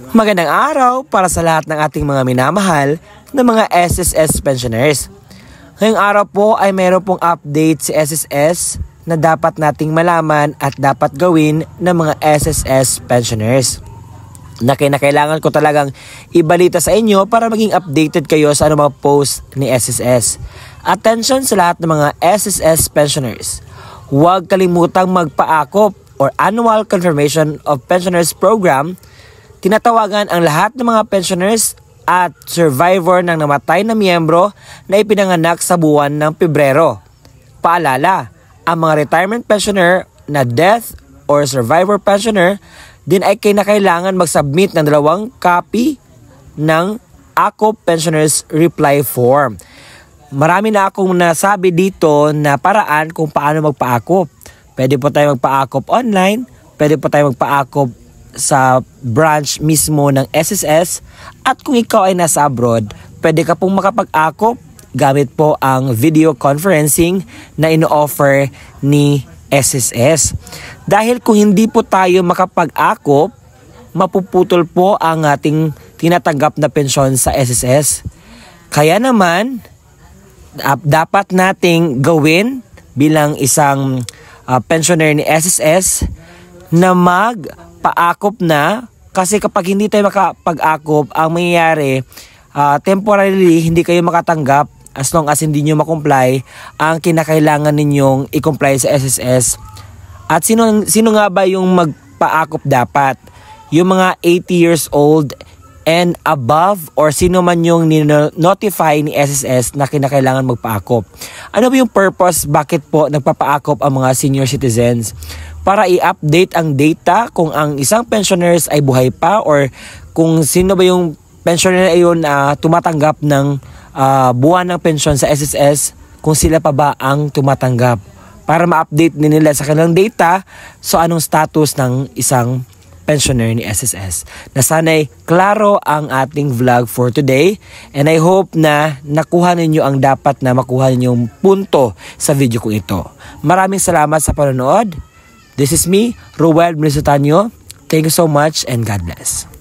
Magandang araw para sa lahat ng ating mga minamahal na mga SSS pensioners. Ngayong araw po ay mayroon pong update si SSS na dapat nating malaman at dapat gawin ng mga SSS pensioners. Na kailangan ko talagang ibalita sa inyo para maging updated kayo sa anumang post ni SSS. Attention sa lahat ng mga SSS pensioners. Huwag kalimutang magpaakop or Annual Confirmation of Pensioners Program. Tinatawagan ang lahat ng mga pensioners at survivor ng namatay na miyembro na ipinanganak sa buwan ng Pebrero. Paalala, ang mga retirement pensioner na death or survivor pensioner din ay kailangan mag-submit ng 2 copy ng AKOP Pensioners Reply Form. Marami na akong nasabi dito na paraan kung paano magpa-AKOP. Pwede po tayo magpa-AKOP online, pwede po tayo magpa-AKOP sa branch mismo ng SSS, at kung ikaw ay nasa abroad, pwede ka pong makapag-AKOP gamit po ang video conferencing na ino-offer ni SSS. Dahil kung hindi po tayo makapag-AKOP, mapuputol po ang ating tinatanggap na pensyon sa SSS. Kaya naman, dapat nating gawin bilang isang pensioner ni SSS na magpa-AKOP na, kasi kapag hindi tayo makapag-AKOP, ang mangyayari, temporarily hindi kayo makatanggap as long as hindi nyo makomply ang kinakailangan ninyong i-comply sa SSS. At sino nga ba yung magpa-AKOP dapat? Yung mga 80 years old and above, or sino man yung notify ni SSS na kinakailangan magpa-AKOP. Ano ba yung purpose? Bakit po nagpapa-AKOP ang mga senior citizens? Para i-update ang data kung ang isang pensioners ay buhay pa, or kung sino ba yung pensioner ayun tumatanggap ng buwan ng pensyon sa SSS, kung sila pa ba ang tumatanggap. Para ma-update nila sa kanilang data so anong status ng isang pensioner ni SSS. Na sana'y klaro ang ating vlog for today, and I hope na nakuha ninyo ang dapat na makuha ninyong punto sa video ko ito. Maraming salamat sa panonood. This is me, Roel Mlisotanyo. Thank you so much and God bless.